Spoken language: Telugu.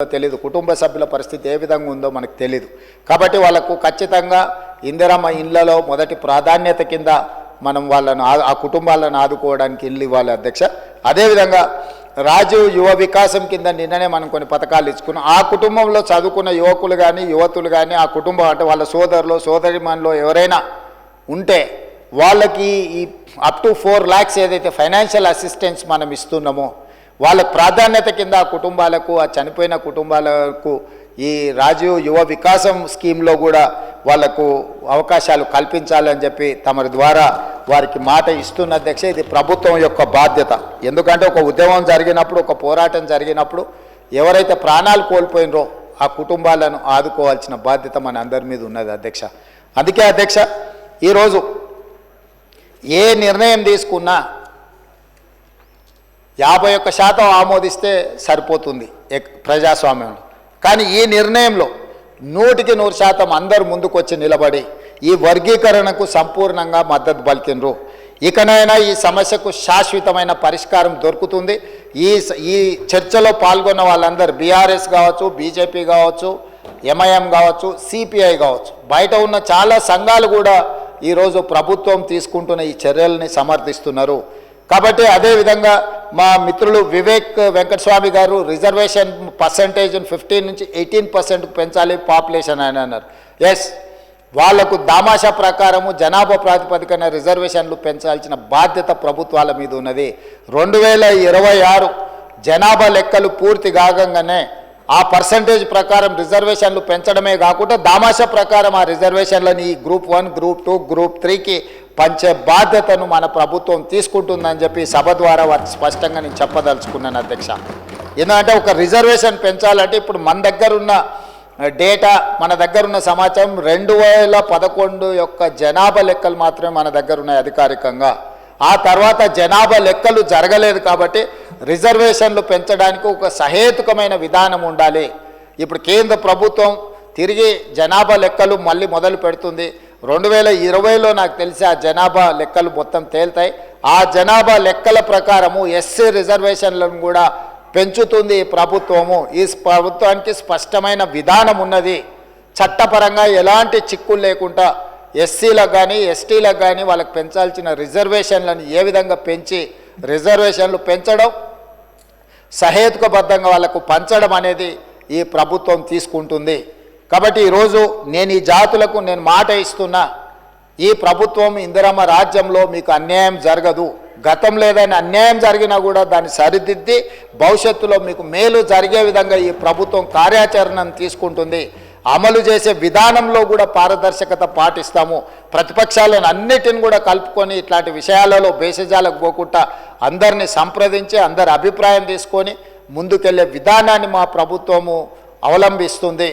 తెలియదు, కుటుంబ సభ్యుల పరిస్థితి ఏ విధంగా ఉందో మనకు తెలియదు. కాబట్టి వాళ్ళకు ఖచ్చితంగా ఇందిరమ్మ ఇళ్లలో మొదటి ప్రాధాన్యత కింద మనం వాళ్ళను ఆ కుటుంబాలను ఆదుకోవడానికి ఇల్లు ఇవ్వాలి అధ్యక్ష. అదేవిధంగా రాజీవ్ యువ వికాసం కింద నిన్ననే మనం కొన్ని పథకాలు ఇచ్చుకున్నాం. ఆ కుటుంబంలో చదువుకున్న యువకులు కానీ యువతులు కానీ ఆ కుటుంబం అంటే వాళ్ళ సోదరులు సోదరిమణులు ఎవరైనా ఉంటే వాళ్ళకి ఈ అప్ టు 4 lakhs ఏదైతే ఫైనాన్షియల్ అసిస్టెన్స్ మనం ఇస్తున్నామో వాళ్ళ ప్రాధాన్యత కింద ఆ కుటుంబాలకు, ఆ చనిపోయిన కుటుంబాలకు ఈ రాజీవ్ యువ వికాసం స్కీమ్లో కూడా వాళ్లకు అవకాశాలు కల్పించాలని చెప్పి తమరి ద్వారా వారికి మాట ఇస్తున్న అధ్యక్ష. ఇది ప్రభుత్వం యొక్క బాధ్యత. ఎందుకంటే ఒక ఉద్యమం జరిగినప్పుడు, ఒక పోరాటం జరిగినప్పుడు ఎవరైతే ప్రాణాలు కోల్పోయినరో ఆ కుటుంబాలను ఆదుకోవాల్సిన బాధ్యత మన అందరి మీద ఉన్నది అధ్యక్ష. అందుకే అధ్యక్ష ఈరోజు ఏ నిర్ణయం తీసుకున్నా 51% ఆమోదిస్తే సరిపోతుంది ప్రజాస్వామ్యంలో. కానీ ఈ నిర్ణయంలో 100% అందరూ ముందుకొచ్చి నిలబడి ఈ వర్గీకరణకు సంపూర్ణంగా మద్దతు పలికినరు. ఇకనైనా ఈ సమస్యకు శాశ్వతమైన పరిష్కారం దొరుకుతుంది. ఈ చర్చలో పాల్గొన్న వాళ్ళందరూ బీఆర్ఎస్ కావచ్చు, బీజేపీ కావచ్చు, ఎంఐఎం కావచ్చు, సిపిఐ కావచ్చు, బయట ఉన్న చాలా సంఘాలు కూడా ఈరోజు ప్రభుత్వం తీసుకుంటున్న ఈ చర్యల్ని సమర్థిస్తున్నారు. కాబట్టి అదేవిధంగా మా మిత్రులు వివేక్ వెంకటస్వామి గారు రిజర్వేషన్ పర్సంటేజ్ని 15 నుంచి 18% పెంచాలి పాపులేషన్ అని అన్నారు. ఎస్, వాళ్లకు దామాషా ప్రకారము జనాభా ప్రాతిపదికన రిజర్వేషన్లు పెంచాల్సిన బాధ్యత ప్రభుత్వాల మీద ఉన్నది. 2026 జనాభా లెక్కలు పూర్తి కాగానే ఆ పర్సంటేజ్ ప్రకారం రిజర్వేషన్లు పెంచడమే కాకుండా దామాషా ప్రకారం ఆ రిజర్వేషన్లని ఈ గ్రూప్ 1, గ్రూప్ 2, గ్రూప్ 3కి పంచే బాధ్యతను మన ప్రభుత్వం తీసుకుంటుందని చెప్పి సభ ద్వారా వారికి స్పష్టంగా నేను చెప్పదలుచుకున్నాను అధ్యక్ష. ఎందుకంటే ఒక రిజర్వేషన్ పెంచాలంటే ఇప్పుడు మన దగ్గర ఉన్న డేటా, మన దగ్గర ఉన్న సమాచారం 2011 యొక్క జనాభా లెక్కలు మాత్రమే మన దగ్గర ఉన్నాయి అధికారికంగా. ఆ తర్వాత జనాభా లెక్కలు జరగలేదు. కాబట్టి రిజర్వేషన్లు పెంచడానికి ఒక సహేతుకమైన విధానం ఉండాలి. ఇప్పుడు కేంద్ర ప్రభుత్వం తిరిగి జనాభా లెక్కలు మళ్ళీ మొదలు పెడుతుంది. 2020లో నాకు తెలిసి ఆ జనాభా లెక్కలు మొత్తం తేలుతాయి. ఆ జనాభా లెక్కల ప్రకారము ఎస్సీ రిజర్వేషన్లను కూడా పెంచుతుంది ప్రభుత్వము. ఈ ప్రభుత్వానికి స్పష్టమైన విధానం ఉన్నది. చట్టపరంగా ఎలాంటి చిక్కులు లేకుండా ఎస్సీలకు కానీ ఎస్టీలకు కానీ వాళ్ళకి పెంచాల్సిన రిజర్వేషన్లను ఏ విధంగా పెంచి రిజర్వేషన్లు పెంచడం, సహేతుకబద్ధంగా వాళ్ళకు పంచడం అనేది ఈ ప్రభుత్వం తీసుకుంటుంది. కాబట్టి ఈరోజు నేను ఈ జాతులకు నేను మాట ఇస్తున్నా, ఈ ప్రభుత్వం ఇందిరమ్మ రాజ్యంలో మీకు అన్యాయం జరగదు. గతంలో ఏదైనా అన్యాయం జరిగినా కూడా దాన్ని సరిదిద్ది భవిష్యత్తులో మీకు మేలు జరిగే విధంగా ఈ ప్రభుత్వం కార్యాచరణను తీసుకుంటుంది. అమలు చేసే విధానంలో కూడా పారదర్శకత పాటిస్తాము. ప్రతిపక్షాలను అన్నిటిని కూడా కలుపుకొని ఇట్లాంటి విషయాలలో భేషజాలకు పోకుండా అందరినీ సంప్రదించి అందరి అభిప్రాయం తీసుకొని ముందుకెళ్లే విధానాన్ని మా ప్రభుత్వము అవలంబిస్తుంది.